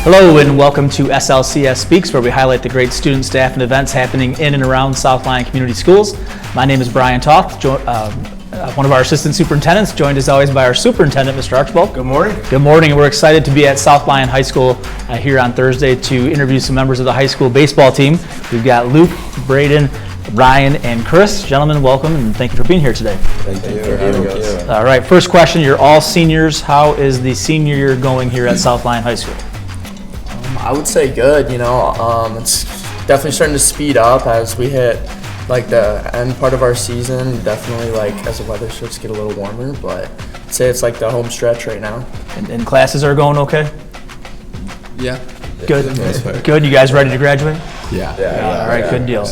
Hello and welcome to SLCS Speaks, where we highlight the great student, staff, and events happening in and around South Lyon Community Schools. My name is Brian Toth, one of our assistant superintendents, joined as always by our superintendent, Mr. Archibald. Good morning. Good morning, and we're excited to be at South Lyon High School here on Thursday to interview some members of the high school baseball team. We've got Luke, Braden, Ryan, and Chris. Gentlemen, welcome, and thank you for being here today. Thank you for having us. All right, first question, you're all seniors. How is the senior year going here at South Lyon High School? I would say good, it's definitely starting to speed up as we hit like the end part of our season, definitely like as the weather starts to get a little warmer, but I'd say it's like the home stretch right now. And classes are going okay? Yeah. Good. Good. You guys ready to graduate? Yeah. All right, good deal.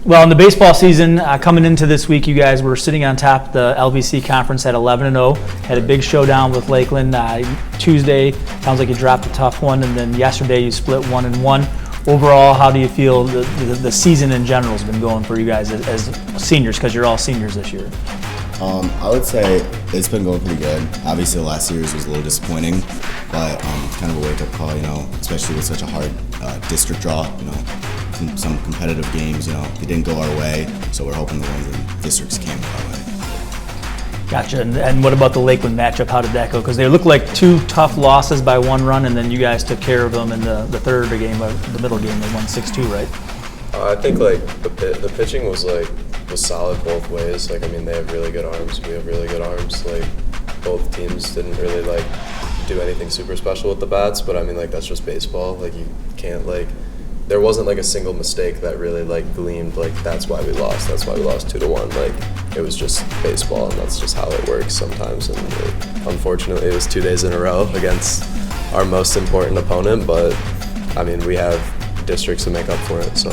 Well, in the baseball season, coming into this week, you guys were sitting on top of the LVC conference at 11-0. Had a big showdown with Lakeland. Tuesday, sounds like you dropped a tough one, and then yesterday you split 1-1. Overall, how do you feel the season in general has been going for you guys as seniors, because you're all seniors this year? I would say it's been going pretty good. Obviously, the last series was a little disappointing, but kind of a wake-up call, especially with such a hard district draw, some competitive games, they didn't go our way, so we're hoping the ones in districts can go our way. Gotcha. And what about the Lakeland matchup? How did that go? Because they looked like two tough losses by one run, and then you guys took care of them in the third game, the middle game. They won 6-2, right? I think the pitching was solid both ways. They have really good arms. We have really good arms. Both teams didn't really do anything super special with the bats, but that's just baseball. You can't there wasn't a single mistake that really gleamed that's why we lost. That's why we lost 2-1. It was just baseball, and that's just how it works sometimes. And unfortunately, it was 2 days in a row against our most important opponent. But we have districts to make up for it. So.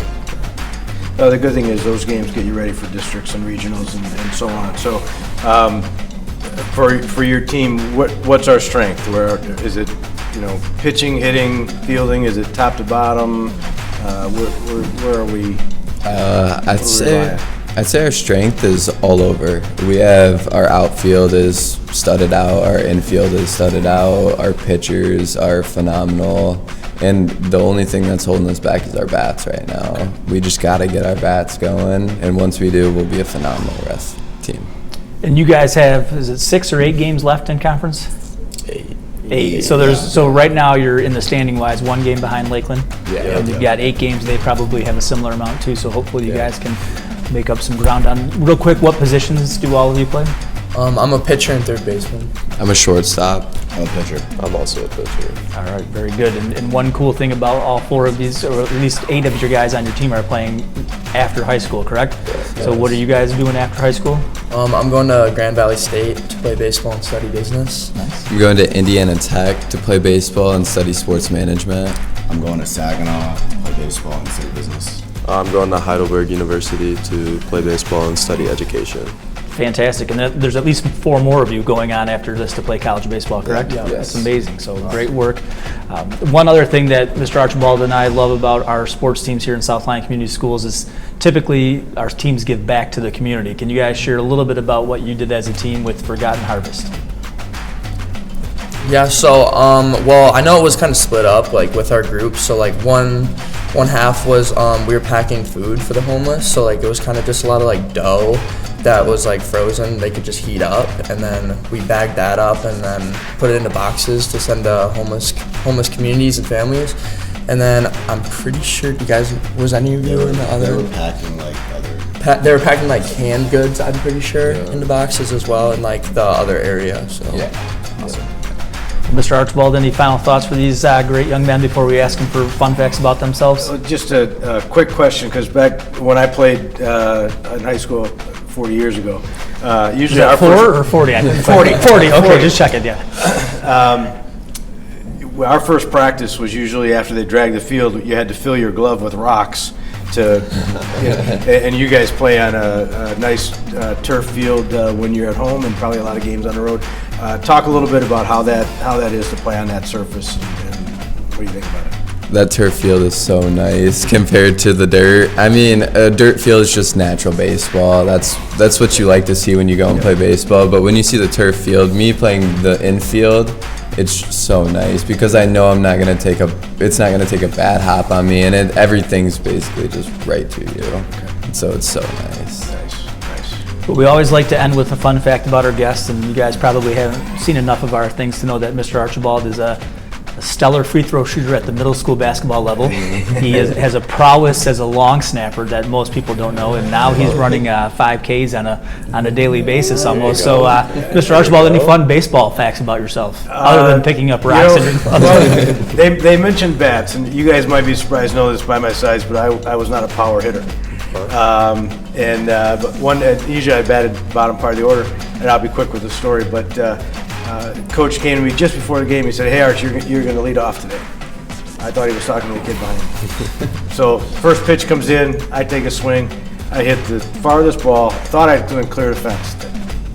The good thing is those games get you ready for districts and regionals and so on. So, for your team, what's our strength? Where is it? Pitching, hitting, fielding. Is it top to bottom? Where are we? I'd say our strength is all over. We have our outfield is studded out, our infield is studded out, our pitchers are phenomenal, and the only thing that's holding us back is our bats right now. We just got to get our bats going, and once we do, we'll be a phenomenal rest team. And you guys have, is it 6 or 8 games left in conference? 8. So right now you're in the standing wise 1 game behind Lakeland. Yeah. And you've got 8 games. They probably have a similar amount too. So hopefully you guys can make up some ground on. Real quick, what positions do all of you play? I'm a pitcher and third baseman. I'm a shortstop. I'm a pitcher. I'm also a pitcher. All right, very good. And one cool thing about all 4 of these, or at least 8 of your guys on your team, are playing after high school, correct? Yes. So what are you guys doing after high school? I'm going to Grand Valley State to play baseball and study business. Nice. I'm going to Indiana Tech to play baseball and study sports management. I'm going to Saginaw to play baseball and study business. I'm going to Heidelberg University to play baseball and study education. Fantastic. And there's at least 4 more of you going on after this to play college baseball, correct? Yeah. That's amazing. So great work. One other thing that Mr. Archibald and I love about our sports teams here in South Lyon Community Schools is typically our teams give back to the community. Can you guys share a little bit about what you did as a team with Forgotten Harvest? Yeah, so I know it was kind of split up with our group. So one half was we were packing food for the homeless. So it was kind of just a lot of dough that was frozen. They could just heat up, and then we bagged that up and then put it into boxes to send to homeless communities and families. And then I'm pretty sure was any of you in the other? They were packing other. They were packing canned goods. I'm pretty sure into boxes as well in the other area. So. Yeah. Awesome. Mr. Archibald, any final thoughts for these great young men before we ask them for fun facts about themselves? Just a quick question, because back when I played in high school 40 years ago, usually our 4 or 40? 40. 40. Okay, just check it. Yeah. Our first practice was usually after they dragged the field. You had to fill your glove with rocks and you guys play on a nice turf field when you're at home, and probably a lot of games on the road. Talk a little bit about how that is to play on that surface, and what do you think about it? That turf field is so nice compared to the dirt. A dirt field is just natural baseball. That's what you like to see when you go and play baseball. But when you see the turf field, me playing the infield, it's so nice because I know it's not gonna take a bad hop on me, and everything's basically just right to you. And so it's so nice. But we always like to end with a fun fact about our guests, and you guys probably haven't seen enough of our things to know that Mr. Archibald is a stellar free throw shooter at the middle school basketball level. He has a prowess as a long snapper that most people don't know, and now he's running 5Ks on a daily basis almost. So, Mr. Archibald, any fun baseball facts about yourself other than picking up rocks? They mentioned bats, and you guys might be surprised to know this by my size, but I was not a power hitter. But usually I batted bottom part of the order, and I'll be quick with the story. But Coach came to me just before the game. He said, "Hey, Arch, you're going to lead off today." I thought he was talking to the kid behind him. So first pitch comes in, I take a swing, I hit the farthest ball. Thought I couldn't clear the fence.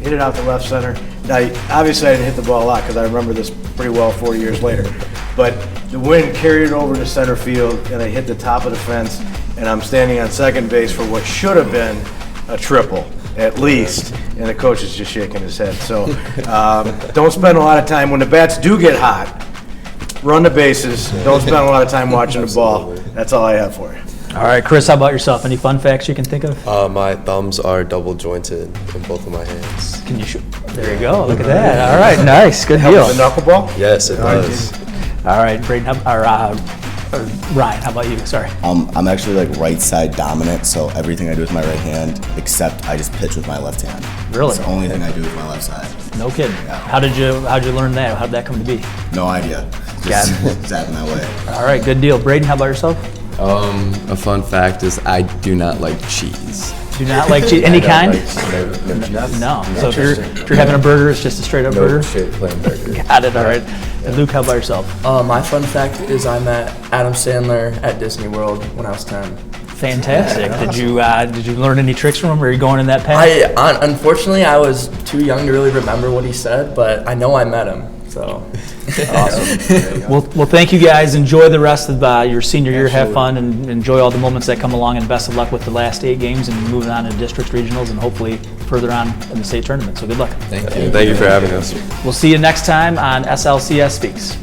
Hit it out the left center. Now, obviously, I didn't hit the ball a lot because I remember this pretty well 40 years later. But the wind carried it over to center field, and I hit the top of the fence. And I'm standing on second base for what should have been a triple, at least. And the coach is just shaking his head. So don't spend a lot of time, when the bats do get hot, run the bases. Don't spend a lot of time watching the ball. That's all I have for you. All right, Chris, how about yourself? Any fun facts you can think of? My thumbs are double jointed in both of my hands. Can you shoot? There you go. Look at that. All right, nice. Good deal. The knuckleball? Yes, it does. All right, Braden, Ryan, how about you? Sorry. I'm actually like right side dominant, so everything I do with my right hand, except I just pitch with my left hand. Really? It's the only thing I do with my left side. No kidding. Yeah. How'd you learn that? How'd that come to be? No idea. Just zapping that way. All right, good deal. Braden, how about yourself? A fun fact is I do not like cheese. Do not like cheese? Any kind? No. So if you're having a burger, it's just a straight up burger? Straight plain burger. Got it, all right. And Luke, how about yourself? My fun fact is I met Adam Sandler at Disney World when I was 10. Fantastic. Did you learn any tricks from him, or are you going in that path? Unfortunately, I was too young to really remember what he said, but I know I met him. So awesome. Well, thank you guys. Enjoy the rest of your senior year. Have fun and enjoy all the moments that come along. And best of luck with the last 8 games and moving on to districts, regionals, and hopefully further on in the state tournament. So good luck. Thank you. Thank you for having us. We'll see you next time on SLCS Speaks.